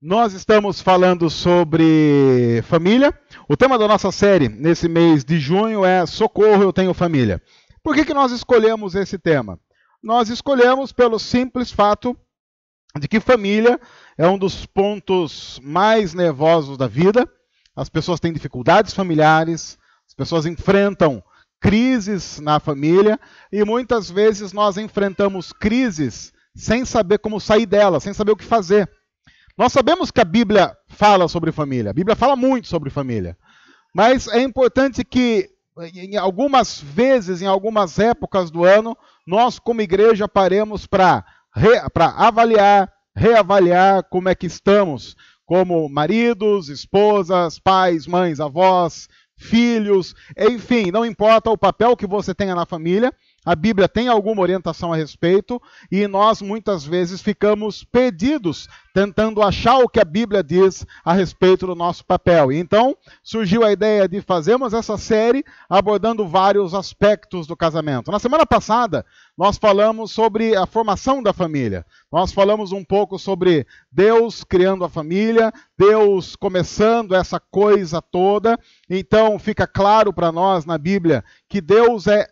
Nós estamos falando sobre família. O tema da nossa série nesse mês de junho é Socorro, eu tenho família. Por que nós escolhemos esse tema? Nós escolhemos pelo simples fato de que família é um dos pontos mais nervosos da vida. As pessoas têm dificuldades familiares, as pessoas enfrentam crises na família e muitas vezes nós enfrentamos crises sem saber como sair delas, sem saber o que fazer. Nós sabemos que a Bíblia fala sobre família, a Bíblia fala muito sobre família, mas é importante que em algumas vezes, em algumas épocas do ano, nós como igreja paremos para avaliar, reavaliar como é que estamos, como maridos, esposas, pais, mães, avós, filhos, enfim, não importa o papel que você tenha na família, a Bíblia tem alguma orientação a respeito e nós muitas vezes ficamos perdidos tentando achar o que a Bíblia diz a respeito do nosso papel. E então surgiu a ideia de fazermos essa série abordando vários aspectos do casamento. Na semana passada nós falamos sobre a formação da família. Nós falamos um pouco sobre Deus criando a família, Deus começando essa coisa toda. Então fica claro para nós na Bíblia que Deus é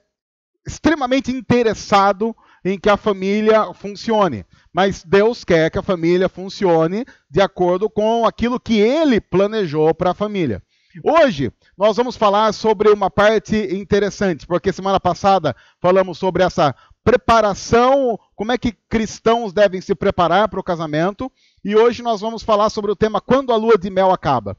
extremamente interessado em que a família funcione. Mas Deus quer que a família funcione de acordo com aquilo que Ele planejou para a família. Hoje, nós vamos falar sobre uma parte interessante, porque semana passada falamos sobre essa preparação, como é que cristãos devem se preparar para o casamento, e hoje nós vamos falar sobre o tema quando a lua de mel acaba.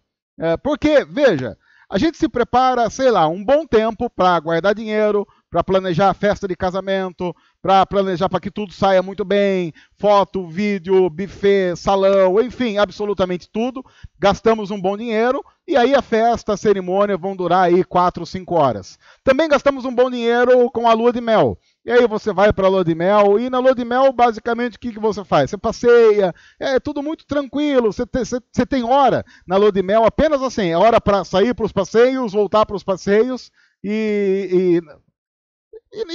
Porque, veja, a gente se prepara, sei lá, um bom tempo para guardar dinheiro, para planejar a festa de casamento, para planejar para que tudo saia muito bem, foto, vídeo, buffet, salão, enfim, absolutamente tudo. Gastamos um bom dinheiro e aí a festa, a cerimônia vão durar aí 4, 5 horas. Também gastamos um bom dinheiro com a lua de mel. E aí você vai para a lua de mel e na lua de mel, basicamente, o que você faz? Você passeia, é tudo muito tranquilo, você tem hora na lua de mel, apenas assim, é hora para sair para os passeios, voltar para os passeios e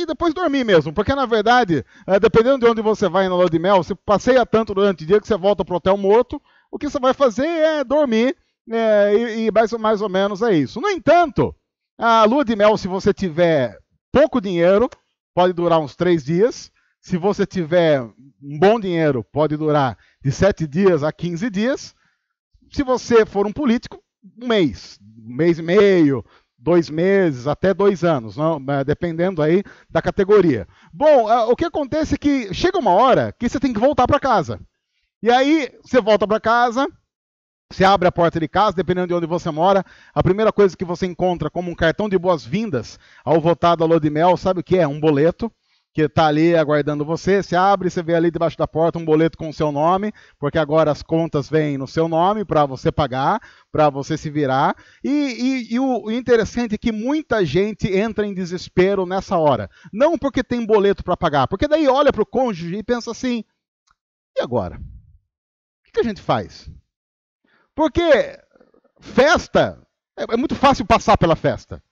depois dormir mesmo, porque na verdade, dependendo de onde você vai na lua de mel, você passeia tanto durante o dia que você volta para o hotel morto, o que você vai fazer é dormir, e mais ou menos é isso. No entanto, a lua de mel, se você tiver pouco dinheiro, pode durar uns 3 dias, se você tiver um bom dinheiro, pode durar de 7 dias a 15 dias, se você for um político, um mês e meio, 2 meses, até 2 anos, não? Dependendo aí da categoria. Bom, o que acontece é que chega uma hora que você tem que voltar para casa. E aí você volta para casa, você abre a porta de casa, dependendo de onde você mora, a primeira coisa que você encontra como um cartão de boas-vindas ao votar da lua de mel, sabe o que é? Um boleto que está ali aguardando você, você abre, você vê ali debaixo da porta um boleto com o seu nome, porque agora as contas vêm no seu nome para você pagar, para você se virar. E o interessante é que muita gente entra em desespero nessa hora. Não porque tem boleto para pagar, porque daí olha para o cônjuge e pensa assim, e agora? O que a gente faz? Porque festa, é muito fácil passar pela festa.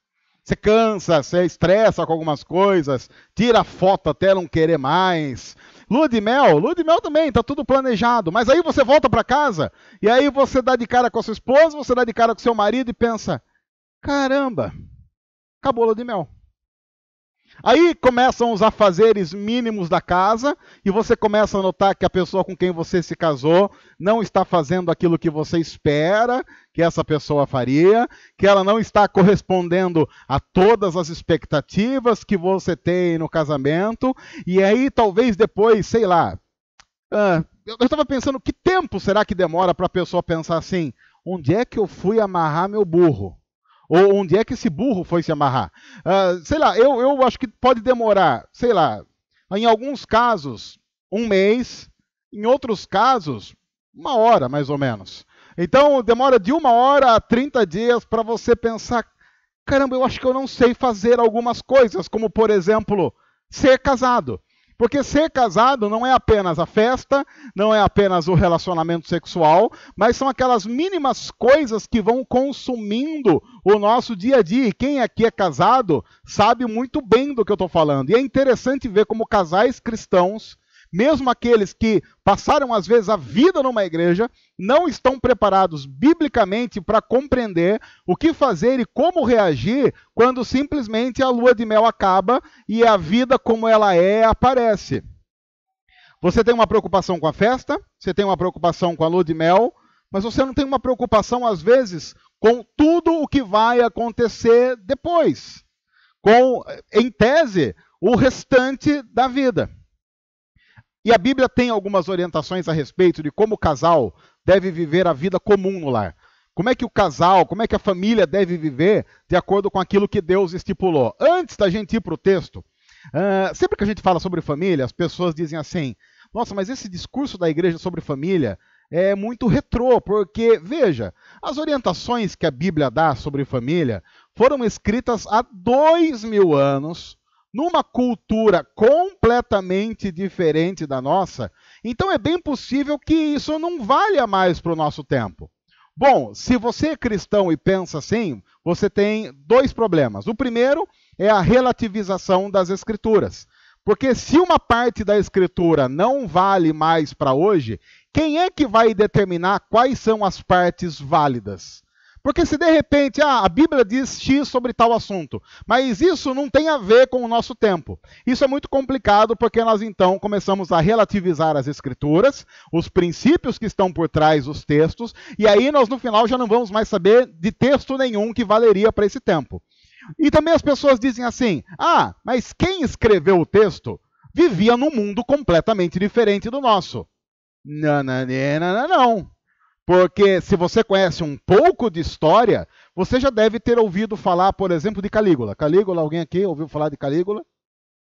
Você cansa, você estressa com algumas coisas, tira a foto até não querer mais. Lua de mel também, tá tudo planejado. Mas aí você volta para casa, e aí você dá de cara com a sua esposa, você dá de cara com o seu marido e pensa, caramba, acabou a lua de mel. Aí começam os afazeres mínimos da casa e você começa a notar que a pessoa com quem você se casou não está fazendo aquilo que você espera que essa pessoa faria, que ela não está correspondendo a todas as expectativas que você tem no casamento. E aí talvez depois, sei lá, eu estava pensando que tempo será que demora para a pessoa pensar assim, onde é que eu fui amarrar meu burro? Ou onde é que esse burro foi se amarrar? Sei lá, eu acho que pode demorar, sei lá, em alguns casos, 1 mês, em outros casos, 1 hora, mais ou menos. Então, demora de 1 hora a 30 dias para você pensar, caramba, eu acho que eu não sei fazer algumas coisas, como, por exemplo, ser casado. Porque ser casado não é apenas a festa, não é apenas o relacionamento sexual, mas são aquelas mínimas coisas que vão consumindo o nosso dia a dia. E quem aqui é casado sabe muito bem do que eu estou falando. E é interessante ver como casais cristãos Mesmo aqueles que passaram, às vezes, a vida numa igreja, não estão preparados biblicamente para compreender o que fazer e como reagir quando simplesmente a lua de mel acaba e a vida como ela é aparece. Você tem uma preocupação com a festa, você tem uma preocupação com a lua de mel, mas você não tem uma preocupação, às vezes, com tudo o que vai acontecer depois. Com, em tese, o restante da vida. E a Bíblia tem algumas orientações a respeito de como o casal deve viver a vida comum no lar. Como é que o casal, como é que a família deve viver de acordo com aquilo que Deus estipulou. Antes da gente ir para o texto, sempre que a gente fala sobre família, as pessoas dizem assim, nossa, mas esse discurso da igreja sobre família é muito retrô, porque, veja, as orientações que a Bíblia dá sobre família foram escritas há 2000 anos, numa cultura completamente diferente da nossa, então é bem possível que isso não valha mais para o nosso tempo. Bom, se você é cristão e pensa assim, você tem dois problemas. O primeiro é a relativização das Escrituras. Porque se uma parte da Escritura não vale mais para hoje, quem é que vai determinar quais são as partes válidas? Porque se de repente, a Bíblia diz X sobre tal assunto, mas isso não tem a ver com o nosso tempo. Isso é muito complicado porque nós então começamos a relativizar as Escrituras, os princípios que estão por trás dos textos, e aí nós no final já não vamos mais saber de texto nenhum que valeria para esse tempo. E também as pessoas dizem assim, mas quem escreveu o texto vivia num mundo completamente diferente do nosso. Não. Porque se você conhece um pouco de história, você já deve ter ouvido falar, por exemplo, de Calígula. Calígula, alguém aqui ouviu falar de Calígula?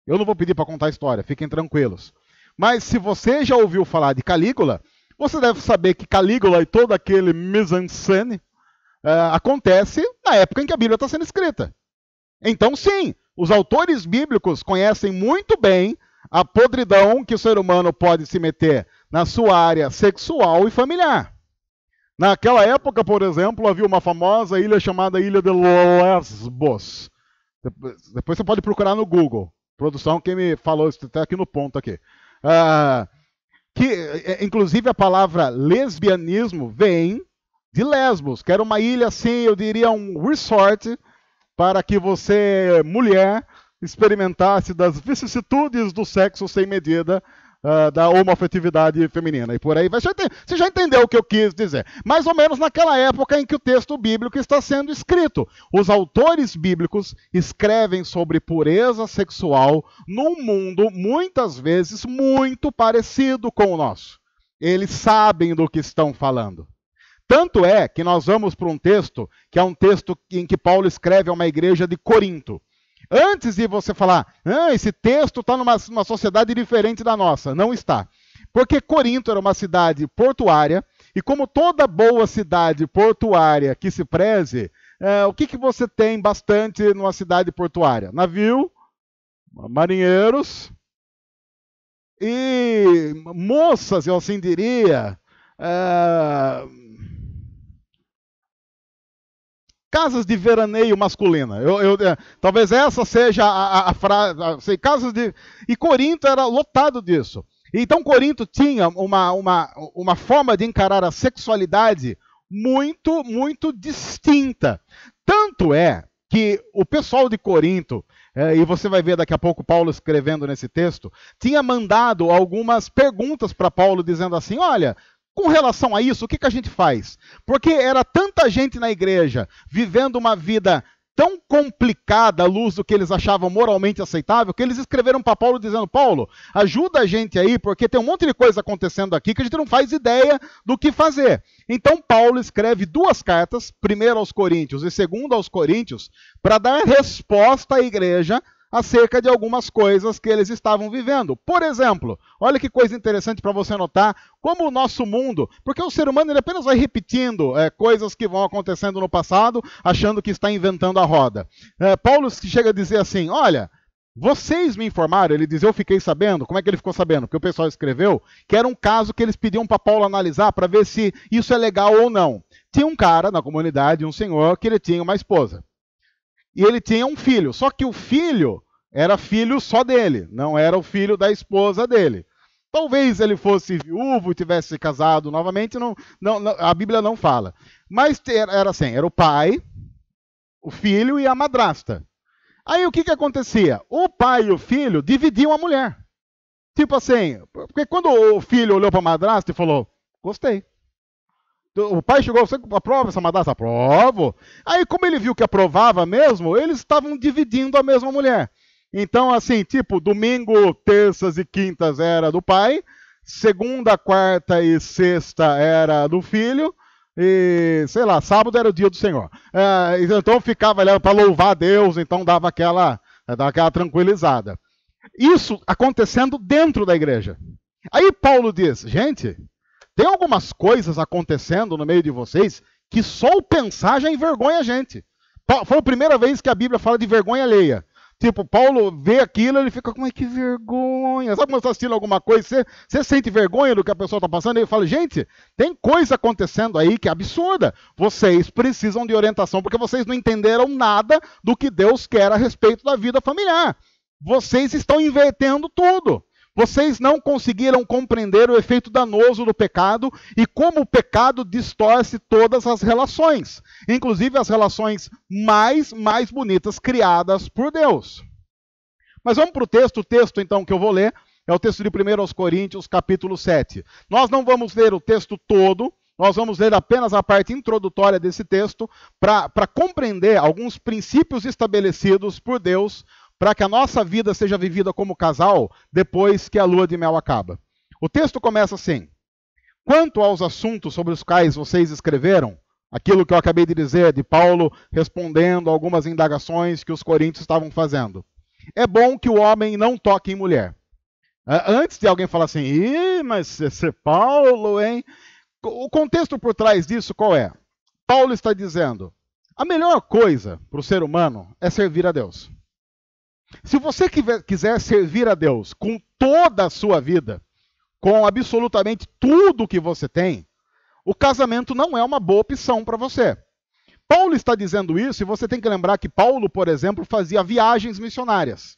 Eu não vou pedir para contar a história, fiquem tranquilos. Mas se você já ouviu falar de Calígula, você deve saber que Calígula e todo aquele mise-en-scène acontece na época em que a Bíblia está sendo escrita. Então, sim, os autores bíblicos conhecem muito bem a podridão que o ser humano pode se meter na sua área sexual e familiar. Naquela época, por exemplo, havia uma famosa ilha chamada Ilha de Lesbos. Depois você pode procurar no Google. Produção, quem me falou, está aqui no ponto aqui. Inclusive, a palavra lesbianismo vem de Lesbos, que era uma ilha, assim, eu diria, um resort para que você, mulher, experimentasse das vicissitudes do sexo sem medida, da homoafetividade feminina. E por aí vai. Você já entendeu o que eu quis dizer. Mais ou menos naquela época em que o texto bíblico está sendo escrito. Os autores bíblicos escrevem sobre pureza sexual num mundo, muitas vezes, muito parecido com o nosso. Eles sabem do que estão falando. Tanto é que nós vamos para um texto, que é um texto em que Paulo escreve a uma igreja de Corinto. Antes de você falar, esse texto está numa sociedade diferente da nossa. Não está. Porque Corinto era uma cidade portuária, e como toda boa cidade portuária que se preze, o que você tem bastante numa cidade portuária? Navio, marinheiros e moças, eu assim diria, casas de veraneio masculina. Talvez essa seja a frase. Casas de... E Corinto era lotado disso. Então Corinto tinha uma forma de encarar a sexualidade muito, muito distinta. Tanto é que o pessoal de Corinto, e você vai ver daqui a pouco Paulo escrevendo nesse texto, tinha mandado algumas perguntas para Paulo dizendo assim, olha, com relação a isso, o que a gente faz? Porque era tanta gente na igreja vivendo uma vida tão complicada à luz do que eles achavam moralmente aceitável, que eles escreveram para Paulo dizendo, Paulo, ajuda a gente aí, porque tem um monte de coisa acontecendo aqui que a gente não faz ideia do que fazer. Então Paulo escreve 2 cartas, primeiro aos Coríntios e segundo aos Coríntios, para dar resposta à igreja acerca de algumas coisas que eles estavam vivendo. Por exemplo, olha que coisa interessante para você notar, como o nosso mundo, porque o ser humano ele apenas vai repetindo coisas que vão acontecendo no passado, achando que está inventando a roda. Paulo chega a dizer assim, olha, vocês me informaram, ele diz, eu fiquei sabendo, como é que ele ficou sabendo? Porque o pessoal escreveu que era um caso que eles pediam para Paulo analisar para ver se isso é legal ou não. Tinha um cara na comunidade, um senhor, que ele tinha uma esposa. E ele tinha um filho, só que o filho era filho só dele, não era o filho da esposa dele. Talvez ele fosse viúvo e tivesse se casado novamente, a Bíblia não fala. Mas era assim, era o pai, o filho e a madrasta. Aí o que acontecia? O pai e o filho dividiam a mulher. Tipo assim, porque quando o filho olhou para a madrasta e falou, gostei. O pai chegou, você aprova essa madrasta? Aprovo. Aí como ele viu que aprovava mesmo, eles estavam dividindo a mesma mulher. Então assim, tipo, domingo, terças e quintas era do pai, segunda, quarta e sexta era do filho, e, sei lá, sábado era o dia do Senhor. Então ficava ali para louvar a Deus, então dava aquela tranquilizada. Isso acontecendo dentro da igreja. Aí Paulo diz, gente, tem algumas coisas acontecendo no meio de vocês que só o pensar já envergonha a gente. Foi a primeira vez que a Bíblia fala de vergonha alheia. Tipo, Paulo vê aquilo, ele fica, como é que vergonha? Sabe quando você está assistindo alguma coisa, você sente vergonha do que a pessoa está passando? E ele fala, gente, tem coisa acontecendo aí que é absurda. Vocês precisam de orientação, porque vocês não entenderam nada do que Deus quer a respeito da vida familiar. Vocês estão invertendo tudo. Vocês não conseguiram compreender o efeito danoso do pecado e como o pecado distorce todas as relações, inclusive as relações mais bonitas criadas por Deus. Mas vamos para o texto então que eu vou ler, é o texto de 1 Coríntios, capítulo 7. Nós não vamos ler o texto todo, nós vamos ler apenas a parte introdutória desse texto para compreender alguns princípios estabelecidos por Deus para que a nossa vida seja vivida como casal depois que a lua de mel acaba. O texto começa assim: quanto aos assuntos sobre os quais vocês escreveram, aquilo que eu acabei de dizer, de Paulo respondendo a algumas indagações que os coríntios estavam fazendo, é bom que o homem não toque em mulher. Antes de alguém falar assim, mas esse é Paulo, hein? O contexto por trás disso qual é? Paulo está dizendo, a melhor coisa para o ser humano é servir a Deus. Se você quiser servir a Deus com toda a sua vida, com absolutamente tudo que você tem, o casamento não é uma boa opção para você. Paulo está dizendo isso e você tem que lembrar que Paulo, por exemplo, fazia viagens missionárias.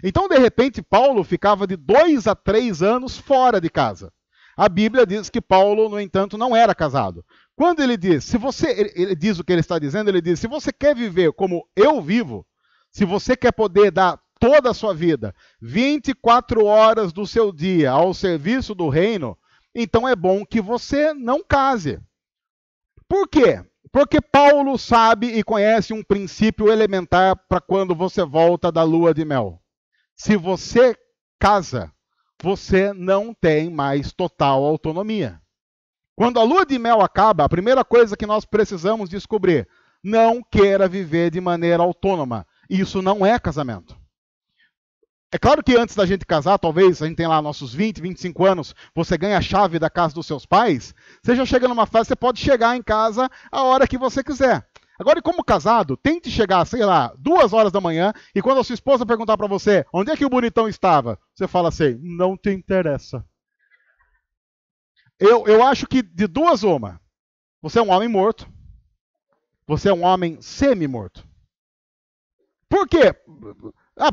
Então, de repente, Paulo ficava de 2 a 3 anos fora de casa. A Bíblia diz que Paulo, no entanto, não era casado. Quando ele diz, ele diz o que ele está dizendo, ele diz, se você quer viver como eu vivo, se você quer poder dar toda a sua vida, 24 horas do seu dia ao serviço do reino, então é bom que você não case. Por quê? Porque Paulo sabe e conhece um princípio elementar para quando você volta da lua de mel. Se você casa, você não tem mais total autonomia. Quando a lua de mel acaba, a primeira coisa que nós precisamos descobrir, não queira viver de maneira autônoma. Isso não é casamento. É claro que antes da gente casar, talvez a gente tenha lá nossos 20, 25 anos, você ganha a chave da casa dos seus pais, você já chega numa fase, você pode chegar em casa a hora que você quiser. Agora, como casado, tente chegar, sei lá, 2 horas da manhã, e quando a sua esposa perguntar para você, onde é que o bonitão estava? Você fala assim, não te interessa. Eu acho que de duas uma, você é um homem morto, você é um homem semi-morto. Por quê?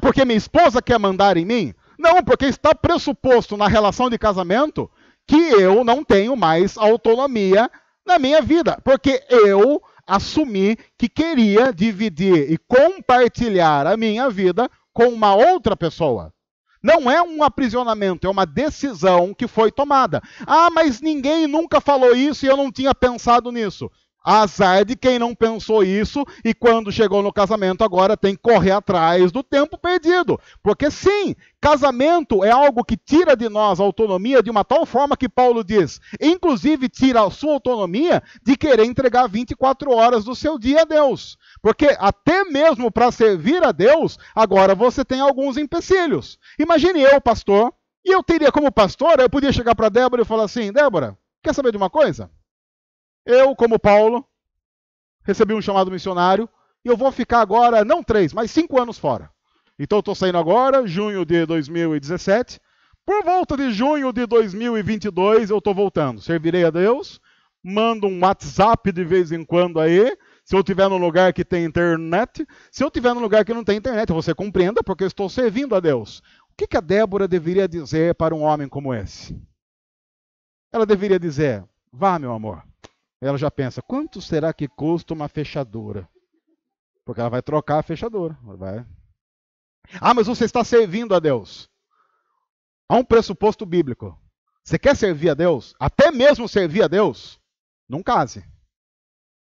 Porque minha esposa quer mandar em mim? Não, porque está pressuposto na relação de casamento que eu não tenho mais autonomia na minha vida. Porque eu assumi que queria dividir e compartilhar a minha vida com uma outra pessoa. Não é um aprisionamento, é uma decisão que foi tomada. Mas ninguém nunca falou isso e eu não tinha pensado nisso. Azar de quem não pensou isso e quando chegou no casamento agora tem que correr atrás do tempo perdido. Porque sim, casamento é algo que tira de nós a autonomia de uma tal forma que Paulo diz, inclusive tira a sua autonomia de querer entregar 24 horas do seu dia a Deus. Porque até mesmo para servir a Deus, agora você tem alguns empecilhos. Imagine eu, pastor, e eu teria como pastor, eu podia chegar para Débora e falar assim, Débora, quer saber de uma coisa? Eu, como Paulo, recebi um chamado missionário e eu vou ficar agora, não 3, mas 5 anos fora. Então eu estou saindo agora, junho de 2017. Por volta de junho de 2022 eu estou voltando. Servirei a Deus, mando um WhatsApp de vez em quando aí, se eu estiver num lugar que tem internet. Se eu estiver num lugar que não tem internet, você compreenda, porque eu estou servindo a Deus. O que a Débora deveria dizer para um homem como esse? Ela deveria dizer, vá, meu amor. Ela já pensa, quanto será que custa uma fechadura? Porque ela vai trocar a fechadura. Vai. Ah, mas você está servindo a Deus. Há um pressuposto bíblico. Você quer servir a Deus? Até mesmo servir a Deus? Não case.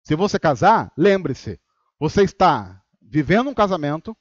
Se você casar, lembre-se, você está vivendo um casamento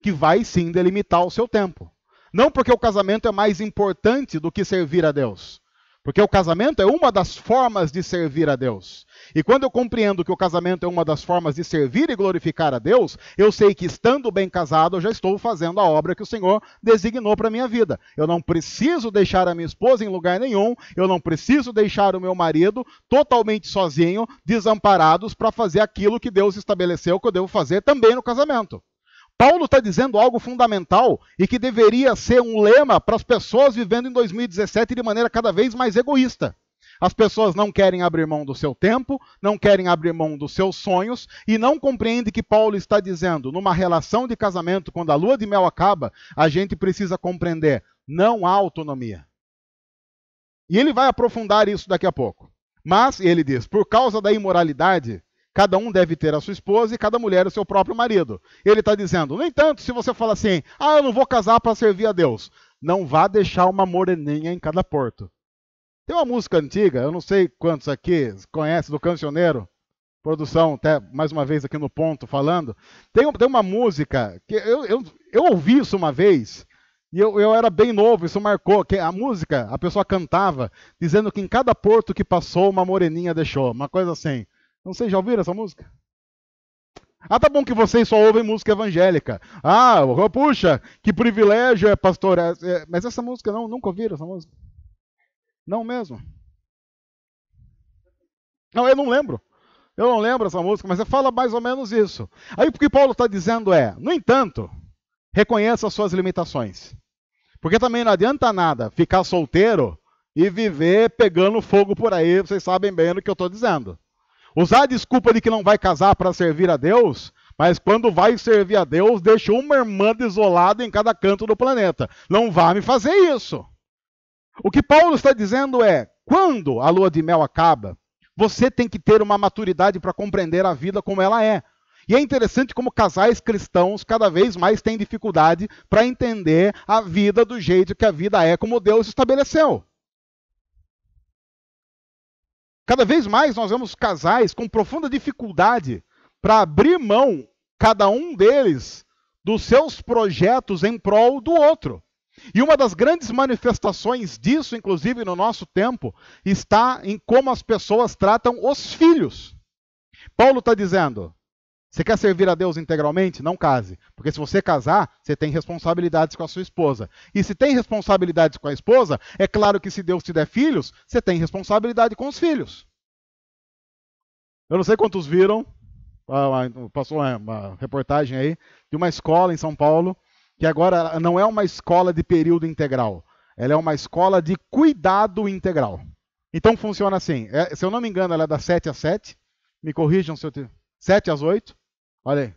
que vai sim delimitar o seu tempo. Não porque o casamento é mais importante do que servir a Deus. Porque o casamento é uma das formas de servir a Deus. E quando eu compreendo que o casamento é uma das formas de servir e glorificar a Deus, eu sei que estando bem casado, eu já estou fazendo a obra que o Senhor designou para a minha vida. Eu não preciso deixar a minha esposa em lugar nenhum, eu não preciso deixar o meu marido totalmente sozinho, desamparados, para fazer aquilo que Deus estabeleceu que eu devo fazer também no casamento. Paulo está dizendo algo fundamental e que deveria ser um lema para as pessoas vivendo em 2017 de maneira cada vez mais egoísta. As pessoas não querem abrir mão do seu tempo, não querem abrir mão dos seus sonhos e não compreendem que Paulo está dizendo, numa relação de casamento, quando a lua de mel acaba, a gente precisa compreender, não há autonomia. E ele vai aprofundar isso daqui a pouco. Mas, ele diz, por causa da imoralidade, cada um deve ter a sua esposa e cada mulher o seu próprio marido. Ele está dizendo, no entanto, se você fala assim, eu não vou casar para servir a Deus, não vá deixar uma moreninha em cada porto. Tem uma música antiga, eu não sei quantos aqui conhecem, do Cancioneiro, produção, até mais uma vez aqui no ponto falando. Tem uma música, que eu ouvi isso uma vez, e eu era bem novo, isso marcou, que a música, a pessoa cantava, dizendo que em cada porto que passou, uma moreninha deixou, uma coisa assim. Não sei, já ouviram essa música? Tá bom que vocês só ouvem música evangélica. Puxa, que privilégio é pastor. Mas essa música, nunca ouviram essa música? Não mesmo? Não, eu não lembro. Eu não lembro essa música, mas fala mais ou menos isso. Aí o que Paulo está dizendo é, no entanto, reconheça as suas limitações. Porque também não adianta nada ficar solteiro e viver pegando fogo por aí, vocês sabem bem do que eu estou dizendo. Usar a desculpa de que não vai casar para servir a Deus, mas quando vai servir a Deus, deixa uma irmã desolada em cada canto do planeta. Não vá me fazer isso. O que Paulo está dizendo é, quando a lua de mel acaba, você tem que ter uma maturidade para compreender a vida como ela é. E é interessante como casais cristãos cada vez mais têm dificuldade para entender a vida do jeito que a vida é, como Deus estabeleceu. Cada vez mais nós vemos casais com profunda dificuldade para abrir mão, cada um deles, dos seus projetos em prol do outro. E uma das grandes manifestações disso, inclusive no nosso tempo, está em como as pessoas tratam os filhos. Paulo está dizendo, você quer servir a Deus integralmente? Não case. Porque se você casar, você tem responsabilidades com a sua esposa. E se tem responsabilidades com a esposa, é claro que se Deus te der filhos, você tem responsabilidade com os filhos. Eu não sei quantos viram, passou uma reportagem aí, de uma escola em São Paulo, que agora não é uma escola de período integral. Ela é uma escola de cuidado integral. Então funciona assim, se eu não me engano, ela é das 7 às 7, me corrijam se eu... 7 às 8. Olha aí,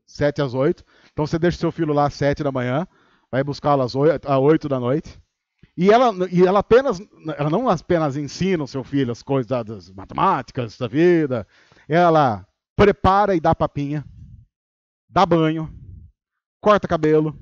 7 às 8. Então você deixa o seu filho lá às 7 da manhã, vai buscá-lo às 8 da noite. E ela não apenas ensina o seu filho as coisas das matemáticas da vida, ela prepara e dá papinha, dá banho, corta cabelo,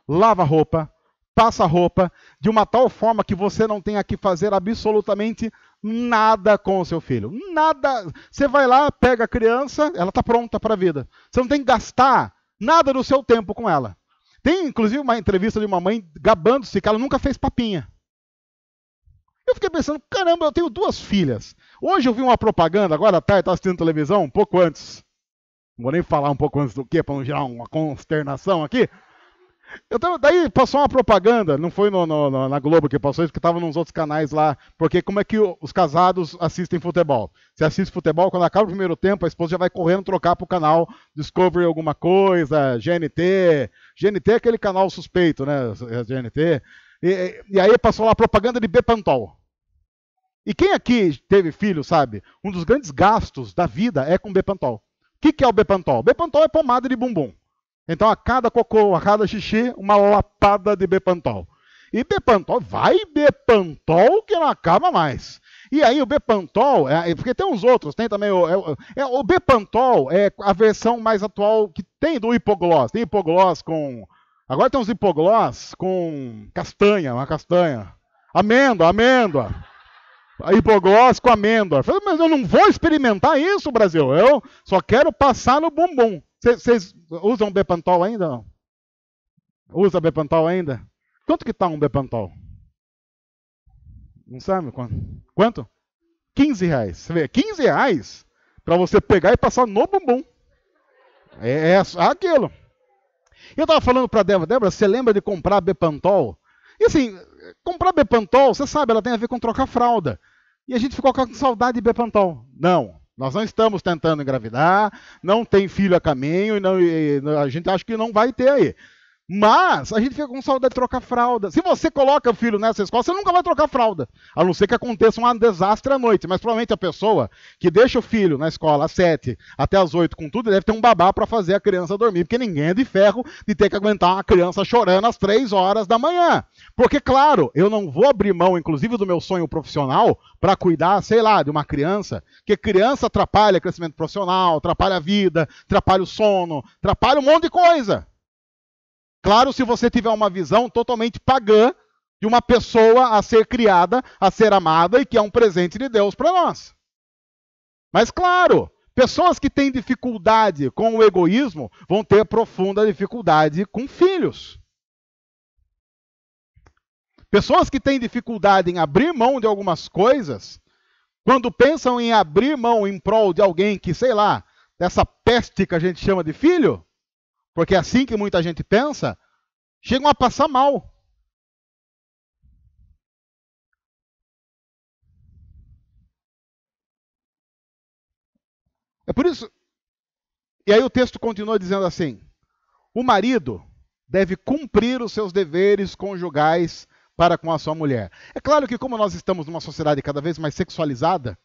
lava roupa, passa roupa, de uma tal forma que você não tenha que fazer absolutamente nada com o seu filho. Nada. Você vai lá, pega a criança, ela está pronta para a vida. Você não tem que gastar nada do seu tempo com ela. Tem, inclusive, uma entrevista de uma mãe gabando-se que ela nunca fez papinha. Eu fiquei pensando, caramba, eu tenho 2 filhas. Hoje eu vi uma propaganda, agora à tarde, estava assistindo televisão, um pouco antes. Não vou nem falar um pouco antes do quê, para não gerar uma consternação aqui. Daí passou uma propaganda, não foi na Globo que passou isso, que estava nos outros canais lá, porque como é que os casados assistem futebol? Você assiste futebol, quando acaba o primeiro tempo, a esposa já vai correndo trocar para o canal Discovery alguma coisa, GNT. GNT é aquele canal suspeito, né? GNT. E aí passou lá a propaganda de Bepantol. E quem aqui teve filho, sabe? Um dos grandes gastos da vida é com Bepantol. O que é o Bepantol? Bepantol é pomada de bumbum. Então, a cada cocô, a cada xixi, uma lapada de Bepantol. E Bepantol, vai Bepantol que não acaba mais. E aí o Bepantol, porque tem uns outros, tem também o Bepantol é a versão mais atual que tem do hipoglós. Tem hipoglós com... Agora tem uns hipoglós com castanha, uma castanha. Amêndoa. Hipoglós com amêndoa. Eu falei, mas eu não vou experimentar isso, Brasil. Eu só quero passar no bumbum. Vocês usam Bepantol ainda? Não? Usa Bepantol ainda? Quanto que tá um Bepantol? Não sabe quanto? Quanto? R$15. Você vê, R$15 para você pegar e passar no bumbum. É aquilo. Eu estava falando para a Débora, você lembra de comprar Bepantol? E assim, comprar Bepantol, você sabe, ela tem a ver com trocar fralda. E a gente ficou com saudade de Bepantol. Não, nós não estamos tentando engravidar, não tem filho a caminho, a gente acha que não vai ter aí. Mas a gente fica com saudade de trocar fralda. Se você coloca o filho nessa escola, você nunca vai trocar fralda. A não ser que aconteça um desastre à noite. Mas provavelmente a pessoa que deixa o filho na escola às 7 até às 8 com tudo, deve ter um babá para fazer a criança dormir. Porque ninguém é de ferro de ter que aguentar uma criança chorando às 3 horas da manhã. Porque, claro, eu não vou abrir mão, inclusive, do meu sonho profissional para cuidar, sei lá, de uma criança. Porque criança atrapalha o crescimento profissional, atrapalha a vida, atrapalha o sono, atrapalha um monte de coisa. Claro, se você tiver uma visão totalmente pagã de uma pessoa a ser criada, a ser amada e que é um presente de Deus para nós. Mas claro, pessoas que têm dificuldade com o egoísmo vão ter profunda dificuldade com filhos. Pessoas que têm dificuldade em abrir mão de algumas coisas, quando pensam em abrir mão em prol de alguém que, sei lá, dessa peste que a gente chama de filho, porque é assim que muita gente pensa, chegam a passar mal. É por isso. E aí o texto continua dizendo assim: o marido deve cumprir os seus deveres conjugais para com a sua mulher. É claro que, como nós estamos numa sociedade cada vez mais sexualizada,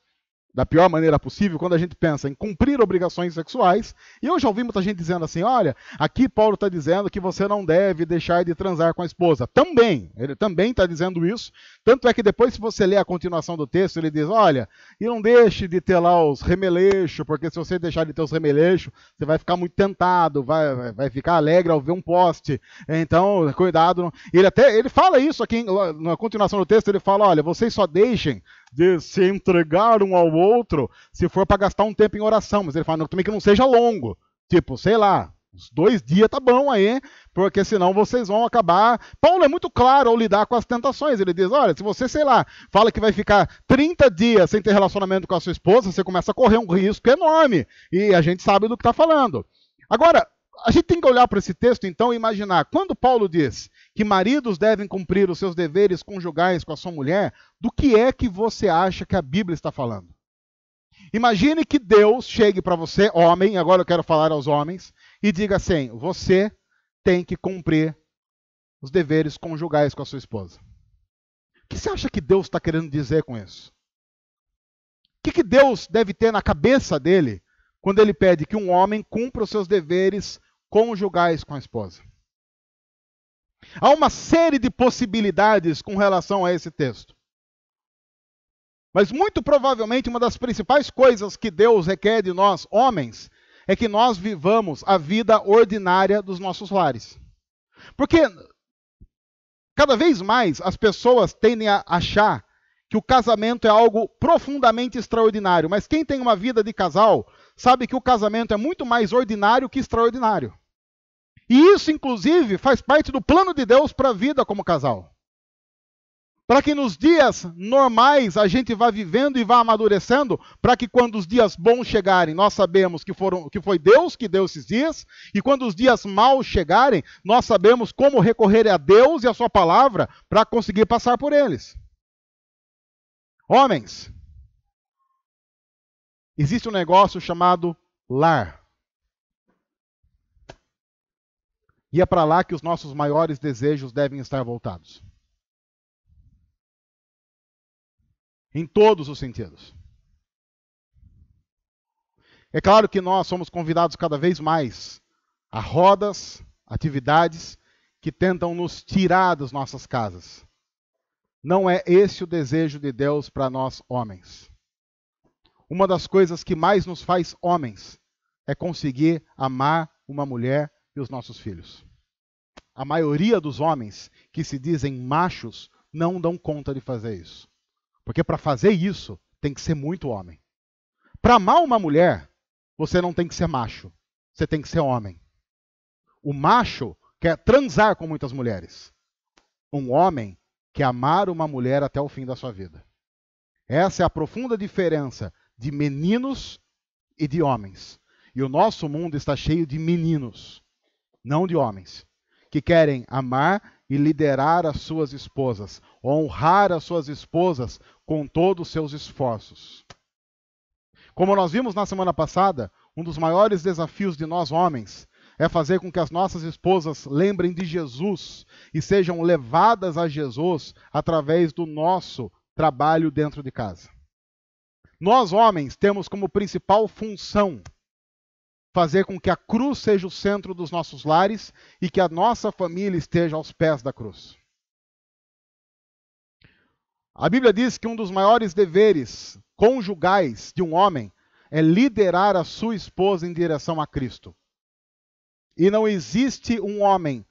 da pior maneira possível, quando a gente pensa em cumprir obrigações sexuais, e eu já ouvi muita gente dizendo assim, olha, aqui Paulo está dizendo que você não deve deixar de transar com a esposa. Também, ele também está dizendo isso, tanto é que depois, se você ler a continuação do texto, ele diz, olha, e não deixe de ter lá os remeleixos, porque se você deixar de ter os remeleixos, você vai ficar muito tentado, vai ficar alegre ao ver um poste, então, cuidado. Ele fala isso aqui, na continuação do texto, ele fala, olha, vocês só deixem de se entregar um ao outro se for para gastar um tempo em oração. Mas ele fala, não, também que não seja longo. Tipo, sei lá, uns 2 dias tá bom aí, porque senão vocês vão acabar... Paulo é muito claro ao lidar com as tentações. Ele diz, olha, se você, sei lá, fala que vai ficar 30 dias sem ter relacionamento com a sua esposa, você começa a correr um risco enorme. E a gente sabe do que está falando. Agora, a gente tem que olhar para esse texto, então, e imaginar, quando Paulo diz que maridos devem cumprir os seus deveres conjugais com a sua mulher, do que é que você acha que a Bíblia está falando? Imagine que Deus chegue para você, homem, agora eu quero falar aos homens, e diga assim, você tem que cumprir os deveres conjugais com a sua esposa. O que você acha que Deus está querendo dizer com isso? O que Deus deve ter na cabeça dele quando ele pede que um homem cumpra os seus deveres conjugais com a esposa? Há uma série de possibilidades com relação a esse texto. Mas muito provavelmente uma das principais coisas que Deus requer de nós, homens, é que nós vivamos a vida ordinária dos nossos lares. Porque cada vez mais as pessoas tendem a achar que o casamento é algo profundamente extraordinário. Mas quem tem uma vida de casal sabe que o casamento é muito mais ordinário que extraordinário. E isso, inclusive, faz parte do plano de Deus para a vida como casal. Para que nos dias normais a gente vá vivendo e vá amadurecendo, para que quando os dias bons chegarem, nós sabemos que foi Deus que deu esses dias, e quando os dias maus chegarem, nós sabemos como recorrer a Deus e a sua palavra para conseguir passar por eles. Homens, existe um negócio chamado lar. E é para lá que os nossos maiores desejos devem estar voltados. Em todos os sentidos. É claro que nós somos convidados cada vez mais a rodas, atividades que tentam nos tirar das nossas casas. Não é esse o desejo de Deus para nós homens. Uma das coisas que mais nos faz homens é conseguir amar uma mulher e os nossos filhos. A maioria dos homens que se dizem machos não dão conta de fazer isso. Porque para fazer isso, tem que ser muito homem. Para amar uma mulher, você não tem que ser macho. Você tem que ser homem. O macho quer transar com muitas mulheres. Um homem quer amar uma mulher até o fim da sua vida. Essa é a profunda diferença de meninos e de homens. E o nosso mundo está cheio de meninos, não de homens, que querem amar e liderar as suas esposas, honrar as suas esposas com todos os seus esforços. Como nós vimos na semana passada, um dos maiores desafios de nós homens é fazer com que as nossas esposas lembrem de Jesus e sejam levadas a Jesus através do nosso trabalho dentro de casa. Nós, homens, temos como principal função fazer com que a cruz seja o centro dos nossos lares e que a nossa família esteja aos pés da cruz. A Bíblia diz que um dos maiores deveres conjugais de um homem é liderar a sua esposa em direção a Cristo. E não existe um homem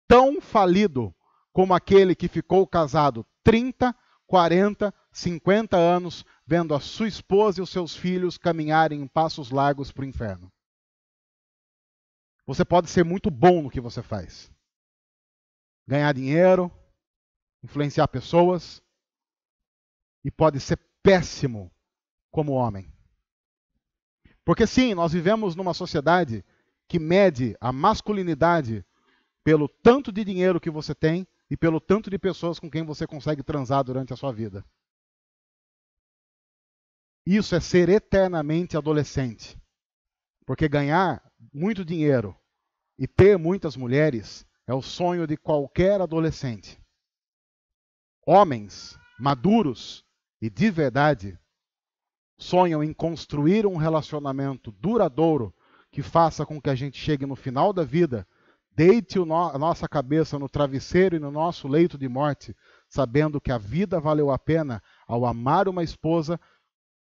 tão falido como aquele que ficou casado 30, 40, 50 anos, vendo a sua esposa e os seus filhos caminharem em passos largos para o inferno. Você pode ser muito bom no que você faz. Ganhar dinheiro, influenciar pessoas, e pode ser péssimo como homem. Porque sim, nós vivemos numa sociedade que mede a masculinidade pelo tanto de dinheiro que você tem e pelo tanto de pessoas com quem você consegue transar durante a sua vida. Isso é ser eternamente adolescente. Porque ganhar muito dinheiro e ter muitas mulheres é o sonho de qualquer adolescente. Homens maduros e de verdade sonham em construir um relacionamento duradouro que faça com que a gente chegue no final da vida, deite a nossa cabeça no travesseiro e no nosso leito de morte, sabendo que a vida valeu a pena ao amar uma esposa,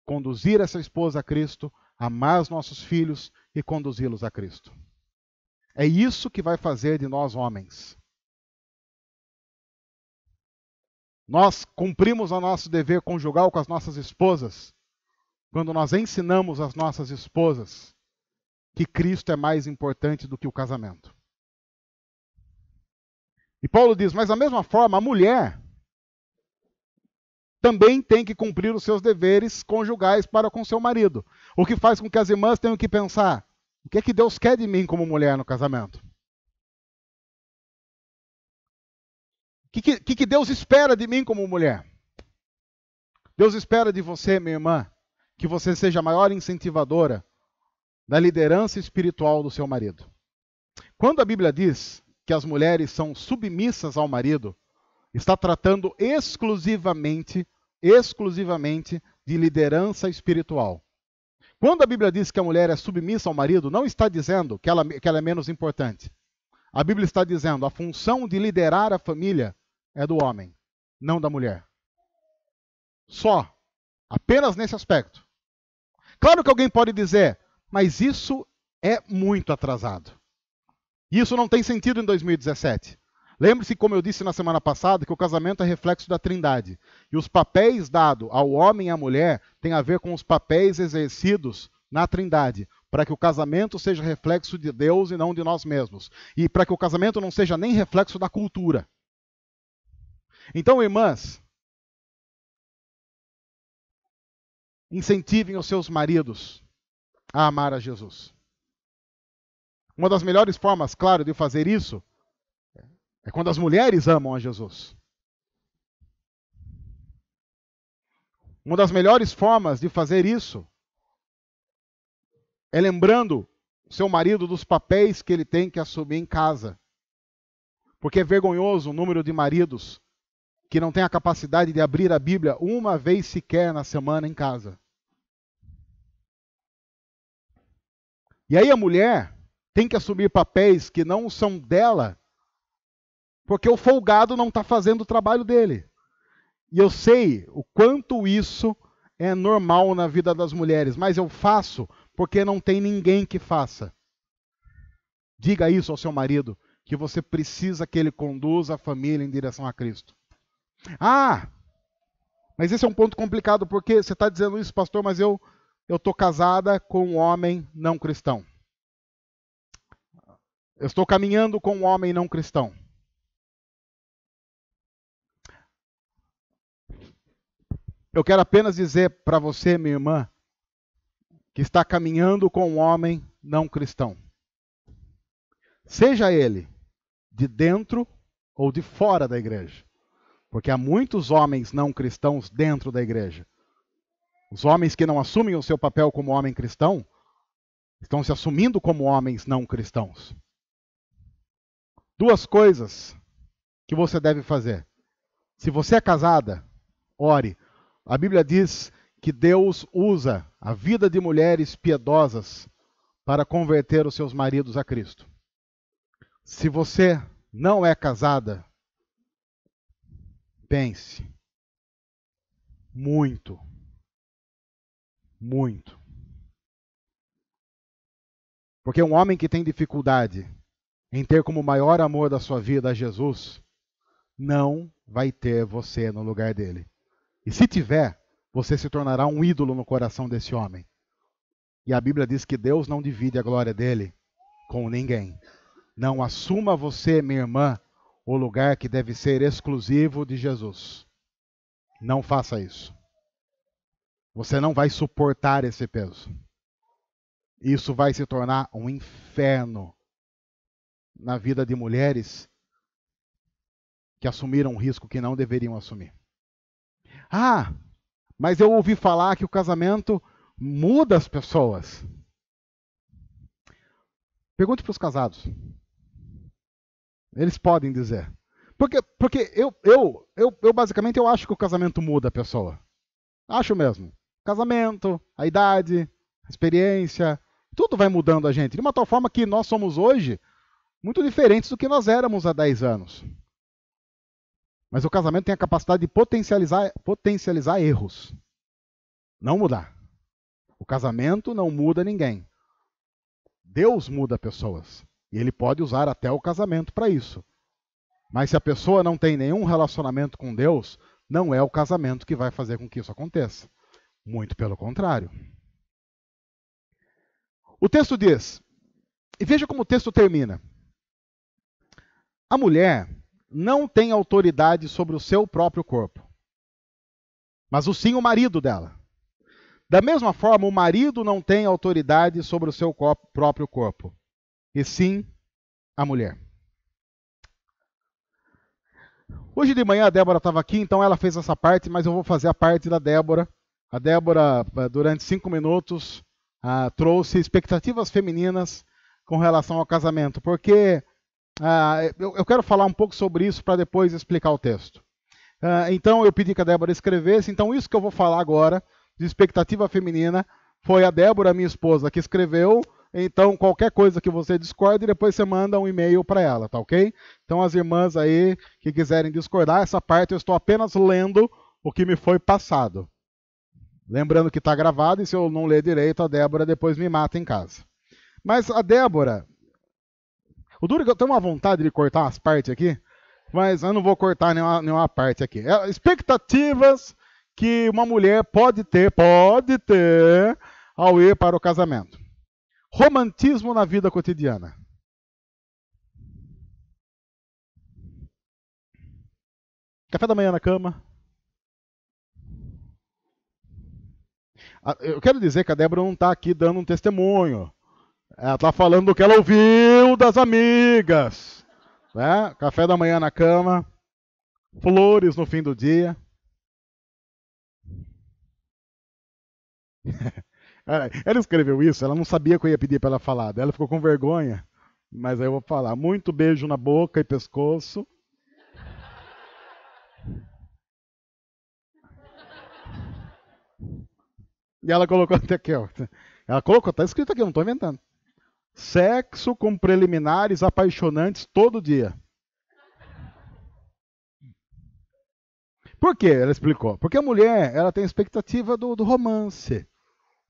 conduzir essa esposa a Cristo, amar os nossos filhos e conduzi-los a Cristo. É isso que vai fazer de nós homens. Nós cumprimos o nosso dever conjugal com as nossas esposas quando nós ensinamos as nossas esposas que Cristo é mais importante do que o casamento. E Paulo diz, mas da mesma forma, a mulher também tem que cumprir os seus deveres conjugais para com seu marido. O que faz com que as irmãs tenham que pensar, o que é que Deus quer de mim como mulher no casamento? O que Deus espera de mim como mulher? Deus espera de você, minha irmã, que você seja a maior incentivadora da liderança espiritual do seu marido. Quando a Bíblia diz que as mulheres são submissas ao marido, está tratando exclusivamente de liderança espiritual. Quando a Bíblia diz que a mulher é submissa ao marido, não está dizendo que ela é menos importante. A Bíblia está dizendo a função de liderar a família é do homem, não da mulher. Só. Apenas nesse aspecto. Claro que alguém pode dizer, mas isso é muito atrasado. Isso não tem sentido em 2017. Lembre-se, como eu disse na semana passada, que o casamento é reflexo da Trindade. E os papéis dados ao homem e à mulher têm a ver com os papéis exercidos na Trindade, para que o casamento seja reflexo de Deus e não de nós mesmos. E para que o casamento não seja nem reflexo da cultura. Então, irmãs, incentivem os seus maridos a amar a Jesus. Uma das melhores formas, claro, de fazer isso é quando as mulheres amam a Jesus. Uma das melhores formas de fazer isso é lembrando seu marido dos papéis que ele tem que assumir em casa. Porque é vergonhoso o número de maridos que não têm a capacidade de abrir a Bíblia uma vez sequer na semana em casa. E aí a mulher tem que assumir papéis que não são dela, porque o folgado não está fazendo o trabalho dele. E eu sei o quanto isso é normal na vida das mulheres, mas eu faço porque não tem ninguém que faça. Diga isso ao seu marido, que você precisa que ele conduza a família em direção a Cristo. Ah, mas esse é um ponto complicado, porque você está dizendo isso, pastor, mas eu estou casada com um homem não cristão. Eu estou caminhando com um homem não cristão. Eu quero apenas dizer para você, minha irmã, que está caminhando com um homem não cristão. Seja ele de dentro ou de fora da igreja. Porque há muitos homens não cristãos dentro da igreja. Os homens que não assumem o seu papel como homem cristão estão se assumindo como homens não cristãos. Duas coisas que você deve fazer. Se você é casada, ore. A Bíblia diz que Deus usa a vida de mulheres piedosas para converter os seus maridos a Cristo. Se você não é casada, pense muito, muito. Porque um homem que tem dificuldade em ter como maior amor da sua vida a Jesus, não vai ter você no lugar dele. E se tiver, você se tornará um ídolo no coração desse homem. E a Bíblia diz que Deus não divide a glória dele com ninguém. Não assuma você, minha irmã, o lugar que deve ser exclusivo de Jesus. Não faça isso. Você não vai suportar esse peso. Isso vai se tornar um inferno na vida de mulheres que assumiram um risco que não deveriam assumir. Ah, mas eu ouvi falar que o casamento muda as pessoas. Pergunte para os casados. Eles podem dizer. Porque eu basicamente eu acho que o casamento muda a pessoa. Acho mesmo. Casamento, a idade, a experiência, tudo vai mudando a gente. De uma tal forma que nós somos hoje muito diferentes do que nós éramos há 10 anos. Mas o casamento tem a capacidade de potencializar erros. Não mudar. O casamento não muda ninguém. Deus muda pessoas. E ele pode usar até o casamento para isso. Mas se a pessoa não tem nenhum relacionamento com Deus, não é o casamento que vai fazer com que isso aconteça. Muito pelo contrário. O texto diz, e veja como o texto termina. A mulher não tem autoridade sobre o seu próprio corpo, mas sim o marido dela. Da mesma forma, o marido não tem autoridade sobre o seu próprio corpo, e sim a mulher. Hoje de manhã a Débora estava aqui, então ela fez essa parte, mas eu vou fazer a parte da Débora. A Débora, durante 5 minutos, trouxe expectativas femininas com relação ao casamento, porque eu quero falar um pouco sobre isso para depois explicar o texto. Então eu pedi que a Débora escrevesse, então isso que eu vou falar agora, de expectativa feminina, foi a Débora, minha esposa, que escreveu. Então, qualquer coisa que você discorde, depois você manda um e-mail para ela, tá ok? Então, as irmãs aí que quiserem discordar, essa parte eu estou apenas lendo o que me foi passado. Lembrando que está gravado, e se eu não ler direito, a Débora depois me mata em casa. Mas a Débora... O duro é que eu tenho uma vontade de cortar umas partes aqui, mas eu não vou cortar nenhuma parte aqui. Expectativas que uma mulher pode ter ao ir para o casamento. Romantismo na vida cotidiana. Café da manhã na cama. Eu quero dizer que a Débora não está aqui dando um testemunho. Ela está falando do que ela ouviu das amigas. Né? Café da manhã na cama. Flores no fim do dia. Ela escreveu isso, ela não sabia que eu ia pedir para ela falar. Ela ficou com vergonha, mas aí eu vou falar. Muito beijo na boca e pescoço. E ela colocou até aqui, ó. Ela colocou, tá escrito aqui, eu não estou inventando. Sexo com preliminares apaixonantes todo dia. Por quê? Ela explicou. Porque a mulher, ela tem a expectativa do romance,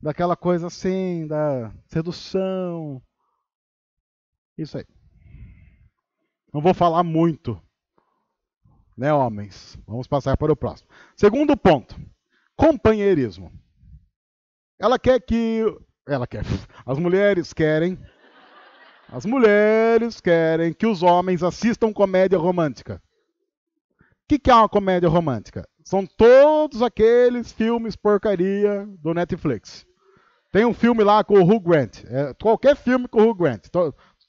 daquela coisa assim, da sedução. Isso aí. Não vou falar muito, né, homens? Vamos passar para o próximo. Segundo ponto, companheirismo. Ela quer que... Ela quer... As mulheres querem que os homens assistam comédia romântica. O que é uma comédia romântica? São todos aqueles filmes porcaria do Netflix. Tem um filme lá com o Hugh Grant. Qualquer filme com o Hugh Grant.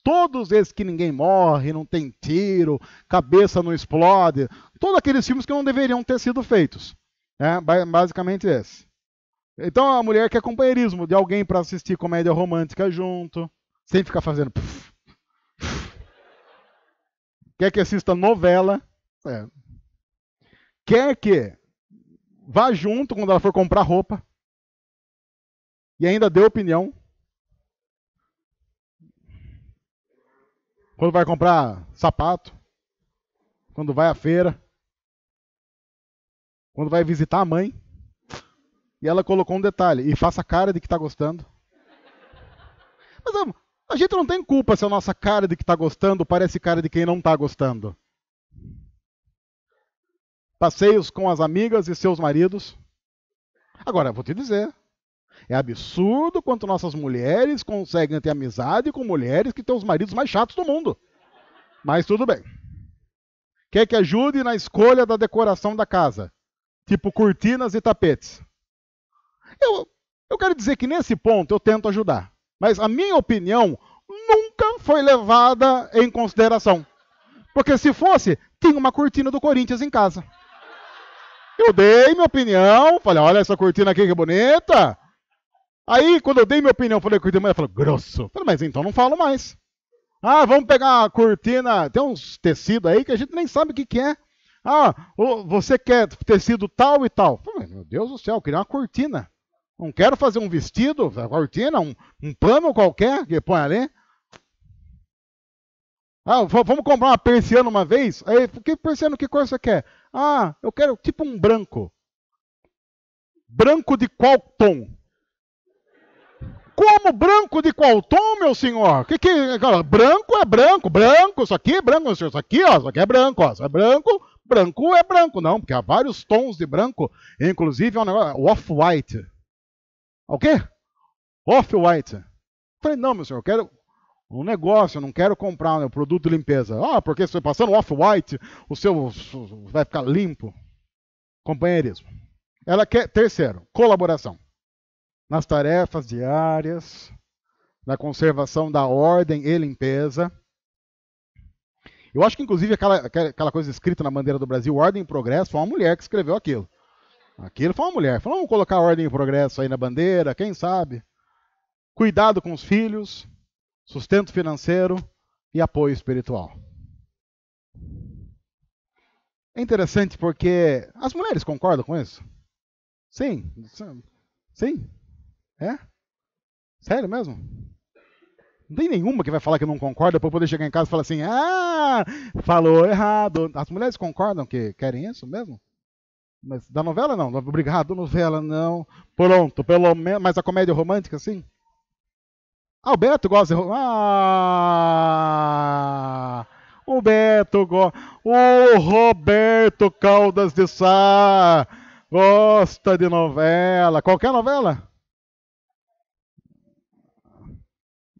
Todos esses que ninguém morre, não tem tiro, cabeça não explode. Todos aqueles filmes que não deveriam ter sido feitos. Basicamente esse. Então a mulher quer companheirismo de alguém para assistir comédia romântica junto, sem ficar fazendo... Quer que assista novela. Quer que vá junto quando ela for comprar roupa. E ainda dê opinião. Quando vai comprar sapato. Quando vai à feira. Quando vai visitar a mãe. E ela colocou um detalhe. E faça cara de que está gostando. Mas a gente não tem culpa se a nossa cara de que está gostando parece cara de quem não está gostando. Passeios com as amigas e seus maridos. Agora, vou te dizer. É absurdo quanto nossas mulheres conseguem ter amizade com mulheres que têm os maridos mais chatos do mundo. Mas tudo bem. Quer que ajude na escolha da decoração da casa? Tipo cortinas e tapetes. Eu quero dizer que nesse ponto eu tento ajudar. Mas a minha opinião nunca foi levada em consideração. Porque se fosse, tinha uma cortina do Corinthians em casa. Eu dei minha opinião, falei, olha essa cortina aqui que bonita. Aí, quando eu dei minha opinião, falei, cortina, ela falou, grosso. Falei, mas então não falo mais. Ah, vamos pegar a cortina, tem uns tecidos aí que a gente nem sabe o que é. Ah, você quer tecido tal e tal. Falei, meu Deus do céu, eu queria uma cortina. Não quero fazer um vestido, uma cortina, um pano qualquer que põe ali. Ah, vamos comprar uma persiana uma vez? Aí, que persiana, que cor você quer? Ah, eu quero tipo um branco. Branco de qual tom? Como branco de qual tom, meu senhor? Branco é branco, branco, isso aqui é branco, isso aqui, ó, isso aqui é branco, ó, isso é branco, branco é branco, não, porque há vários tons de branco, inclusive é um negócio, off-white. O quê? Off-white. Falei, não, meu senhor, eu quero um negócio, eu não quero comprar um produto de limpeza. Ah, porque se você passando off-white, o seu vai ficar limpo. Companheirismo. Ela quer, terceiro, colaboração. Nas tarefas diárias, na conservação da ordem e limpeza. Eu acho que, inclusive, aquela coisa escrita na bandeira do Brasil, ordem e progresso, foi uma mulher que escreveu aquilo. Aquilo foi uma mulher. Falou, vamos colocar ordem e progresso aí na bandeira, quem sabe? Cuidado com os filhos, sustento financeiro e apoio espiritual. É interessante porque as mulheres concordam com isso? Sim. Sim? É? Sério mesmo? Não tem nenhuma que vai falar que não concorda para poder chegar em casa e falar assim, ah, falou errado. As mulheres concordam que querem isso mesmo? Mas da novela não. Obrigado, novela não. Pronto, pelo menos. Mas a comédia romântica, sim? Ah, o Beto gosta de... Ah! O Beto gosta... O Roberto Caldas de Sá gosta de novela. Qualquer novela?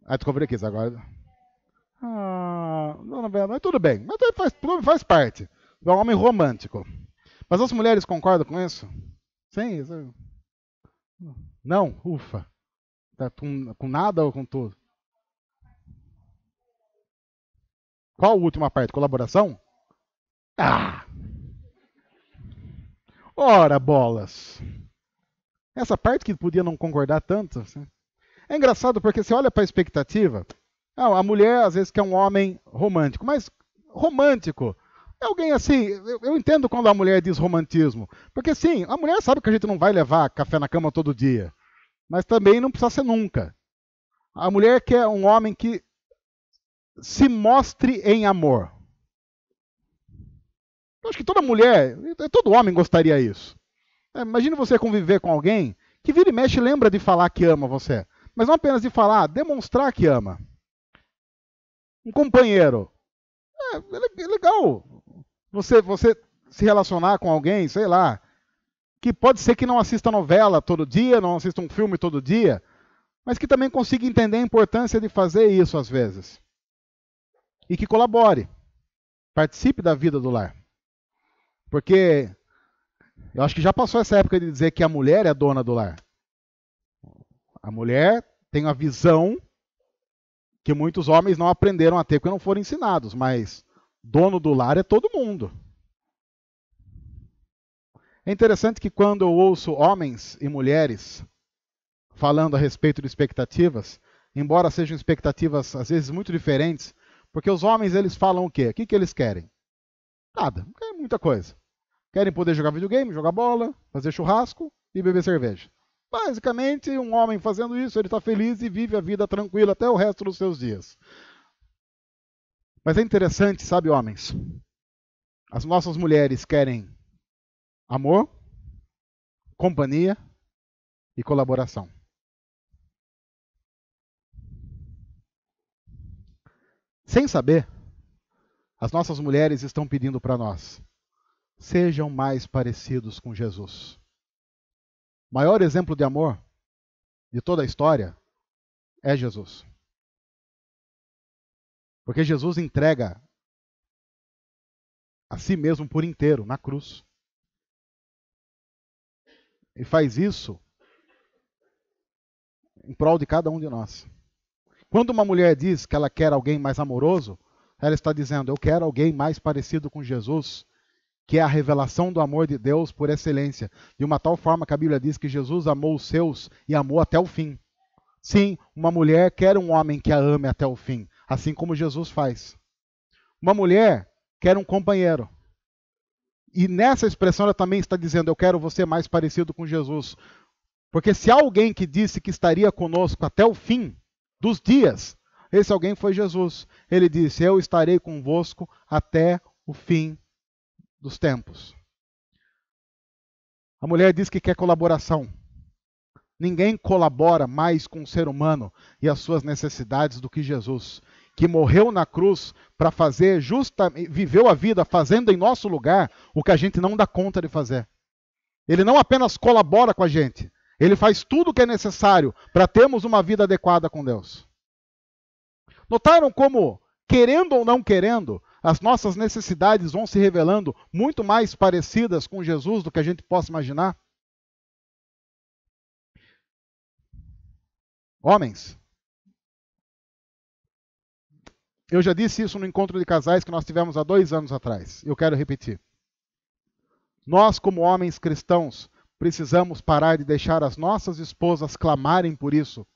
Ah, descobri aqui agora. Ah, novela. Mas tudo bem. Mas faz parte. É um homem romântico. Mas as mulheres concordam com isso? Sim. Isso... Não? Ufa. Tá com nada ou com tudo? Qual a última parte? Colaboração? Ah! Ora, bolas! Essa parte que podia não concordar tanto. Assim. É engraçado porque você olha para a expectativa. A mulher às vezes quer um homem romântico, mas romântico é alguém assim. Eu entendo quando a mulher diz romantismo. Porque sim, a mulher sabe que a gente não vai levar café na cama todo dia. Mas também não precisa ser nunca. A mulher quer um homem que se mostre em amor. Eu acho que toda mulher, todo homem gostaria disso. Imagine você conviver com alguém que vira e mexe lembra de falar que ama você. Mas não apenas de falar, demonstrar que ama. Um companheiro. É legal você se relacionar com alguém, sei lá, que pode ser que não assista novela todo dia, não assista um filme todo dia, mas que também consiga entender a importância de fazer isso às vezes. E que colabore, participe da vida do lar. Porque eu acho que já passou essa época de dizer que a mulher é dona do lar. A mulher tem uma visão que muitos homens não aprenderam a ter porque não foram ensinados, mas dono do lar é todo mundo. É interessante que quando eu ouço homens e mulheres falando a respeito de expectativas, embora sejam expectativas às vezes muito diferentes, porque os homens eles falam o quê? O que eles querem? Nada, não querem muita coisa. Querem poder jogar videogame, jogar bola, fazer churrasco e beber cerveja. Basicamente, um homem fazendo isso, ele está feliz e vive a vida tranquila até o resto dos seus dias. Mas é interessante, sabe, homens? As nossas mulheres querem amor, companhia e colaboração. Sem saber, as nossas mulheres estão pedindo para nós: sejam mais parecidos com Jesus. O maior exemplo de amor de toda a história é Jesus. Porque Jesus entrega a si mesmo por inteiro na cruz. E faz isso em prol de cada um de nós. Quando uma mulher diz que ela quer alguém mais amoroso, ela está dizendo: eu quero alguém mais parecido com Jesus, que é a revelação do amor de Deus por excelência, de uma tal forma que a Bíblia diz que Jesus amou os seus e amou até o fim. Sim, uma mulher quer um homem que a ame até o fim, assim como Jesus faz. Uma mulher quer um companheiro. E nessa expressão ela também está dizendo: eu quero você mais parecido com Jesus. Porque se há alguém que disse que estaria conosco até o fim dos dias, esse alguém foi Jesus. Ele disse: eu estarei convosco até o fim dos tempos. A mulher diz que quer colaboração. Ninguém colabora mais com o ser humano e as suas necessidades do que Jesus, que morreu na cruz para fazer viveu a vida fazendo em nosso lugar o que a gente não dá conta de fazer. Ele não apenas colabora com a gente, ele faz tudo o que é necessário para termos uma vida adequada com Deus. Notaram como, querendo ou não querendo, as nossas necessidades vão se revelando muito mais parecidas com Jesus do que a gente possa imaginar? Homens, eu já disse isso no encontro de casais que nós tivemos há 2 anos atrás. Eu quero repetir. Nós, como homens cristãos, precisamos parar de deixar as nossas esposas clamarem por isso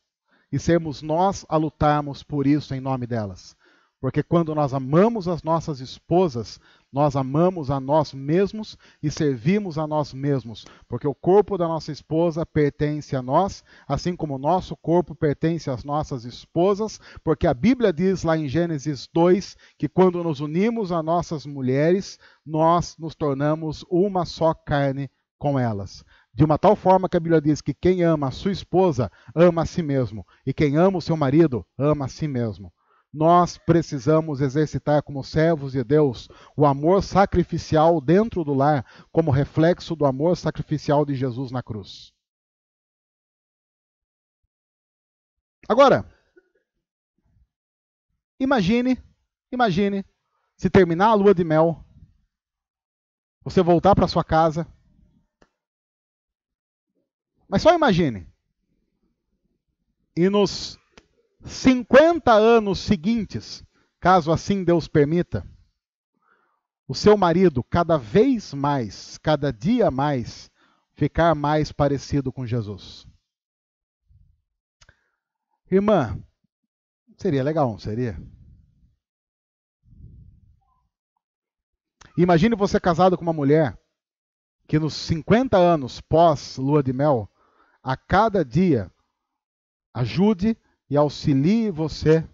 e sermos nós a lutarmos por isso em nome delas. Porque quando nós amamos as nossas esposas, nós amamos a nós mesmos e servimos a nós mesmos. Porque o corpo da nossa esposa pertence a nós, assim como o nosso corpo pertence às nossas esposas. Porque a Bíblia diz lá em Gênesis 2 que quando nos unimos a nossas mulheres, nós nos tornamos uma só carne com elas. De uma tal forma que a Bíblia diz que quem ama a sua esposa, ama a si mesmo. E quem ama o seu marido, ama a si mesmo. Nós precisamos exercitar como servos de Deus o amor sacrificial dentro do lar, como reflexo do amor sacrificial de Jesus na cruz. Agora, imagine se terminar a lua de mel, você voltar para sua casa, mas só imagine, e nos 50 anos seguintes, caso assim Deus permita, o seu marido cada vez mais, cada dia mais, ficar mais parecido com Jesus. Irmã, seria legal, não seria? Imagine você casado com uma mulher que nos 50 anos pós lua de mel, a cada dia, ajude e auxilie você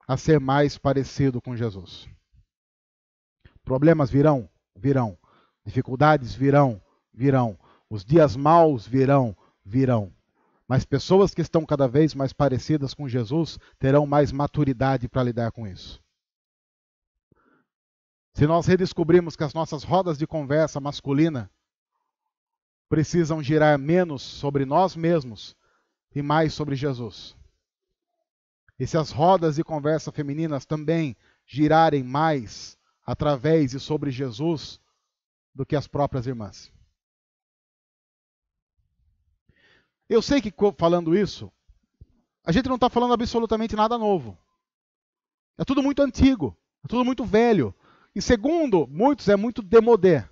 a ser mais parecido com Jesus. Problemas virão? Virão. Dificuldades virão? Virão. Os dias maus virão? Virão. Mas pessoas que estão cada vez mais parecidas com Jesus terão mais maturidade para lidar com isso. Se nós redescobrirmos que as nossas rodas de conversa masculina precisam girar menos sobre nós mesmos e mais sobre Jesus. E se as rodas de conversa femininas também girarem mais através e sobre Jesus do que as próprias irmãs. Eu sei que falando isso, a gente não está falando absolutamente nada novo. É tudo muito antigo, é tudo muito velho. E segundo muitos, é muito démodé.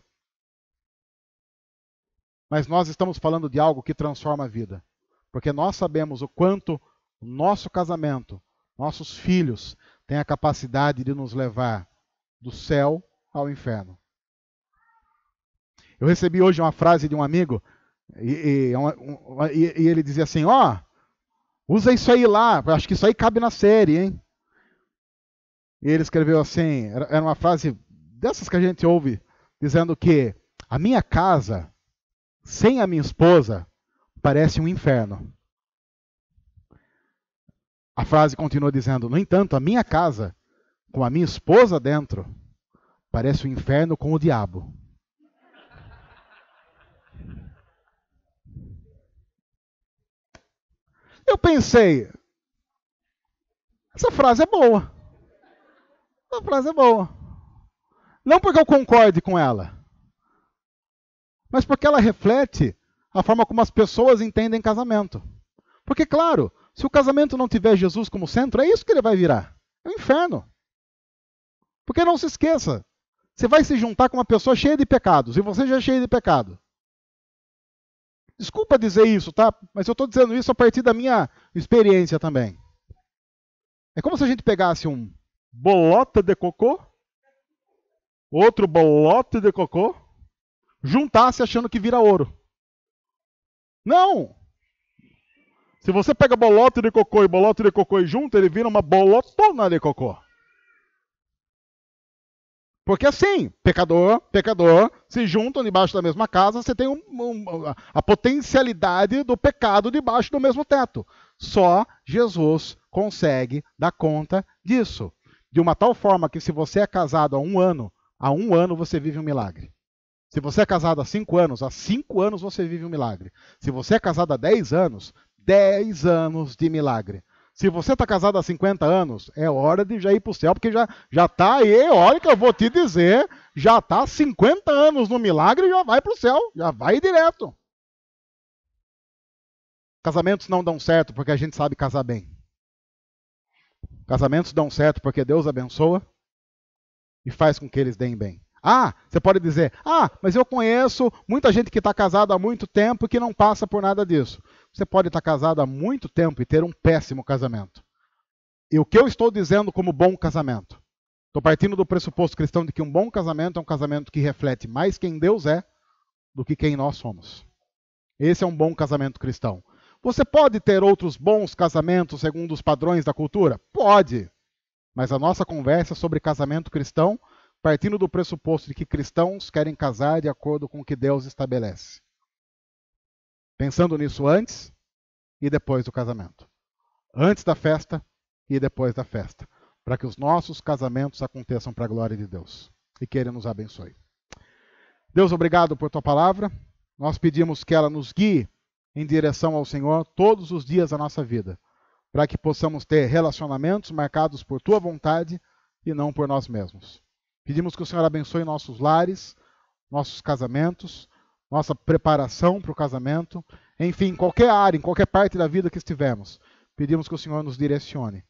Mas nós estamos falando de algo que transforma a vida. Porque nós sabemos o quanto o nosso casamento, nossos filhos, têm a capacidade de nos levar do céu ao inferno. Eu recebi hoje uma frase de um amigo, e ele dizia assim, usa isso aí lá, acho que isso aí cabe na série, hein? E ele escreveu assim, era uma frase dessas que a gente ouve, dizendo que a minha casa, sem a minha esposa, parece um inferno. A frase continua dizendo, no entanto, a minha casa, com a minha esposa dentro, parece um inferno com o diabo. Eu pensei, essa frase é boa. Essa frase é boa. Não porque eu concorde com ela, mas porque ela reflete a forma como as pessoas entendem casamento. Porque, claro, se o casamento não tiver Jesus como centro, é isso que ele vai virar. É um inferno. Porque não se esqueça, você vai se juntar com uma pessoa cheia de pecados, e você já é cheio de pecado. Desculpa dizer isso, tá? Mas eu estou dizendo isso a partir da minha experiência também. É como se a gente pegasse um bolota de cocô, outro bolote de cocô, juntasse achando que vira ouro. Não! Se você pega bolote de cocô e junta, ele vira uma bolotona de cocô. Porque assim, pecador se juntam debaixo da mesma casa, você tem a potencialidade do pecado debaixo do mesmo teto. Só Jesus consegue dar conta disso. De uma tal forma que se você é casado há um ano você vive um milagre. Se você é casado há 5 anos você vive um milagre. Se você é casado há 10 anos, 10 anos de milagre. Se você está casado há 50 anos, é hora de já ir para o céu, porque já está aí, olha que eu vou te dizer, já está 50 anos no milagre e já vai para o céu, já vai direto. Casamentos não dão certo porque a gente sabe casar bem. Casamentos dão certo porque Deus abençoa e faz com que eles deem bem. Você pode dizer, mas eu conheço muita gente que está casada há muito tempo e que não passa por nada disso. Você pode estar casado há muito tempo e ter um péssimo casamento. E o que eu estou dizendo como bom casamento? Estou partindo do pressuposto cristão de que um bom casamento é um casamento que reflete mais quem Deus é do que quem nós somos. Esse é um bom casamento cristão. Você pode ter outros bons casamentos segundo os padrões da cultura? Pode. Mas a nossa conversa é sobre casamento cristão, partindo do pressuposto de que cristãos querem casar de acordo com o que Deus estabelece. Pensando nisso antes e depois do casamento. Antes da festa e depois da festa. Para que os nossos casamentos aconteçam para a glória de Deus. E que Ele nos abençoe. Deus, obrigado por Tua palavra. Nós pedimos que ela nos guie em direção ao Senhor todos os dias da nossa vida. Para que possamos ter relacionamentos marcados por Tua vontade e não por nós mesmos. Pedimos que o Senhor abençoe nossos lares, nossos casamentos, nossa preparação para o casamento, enfim, em qualquer área, em qualquer parte da vida que estivermos. Pedimos que o Senhor nos direcione,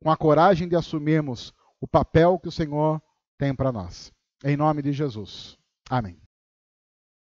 com a coragem de assumirmos o papel que o Senhor tem para nós. Em nome de Jesus. Amém.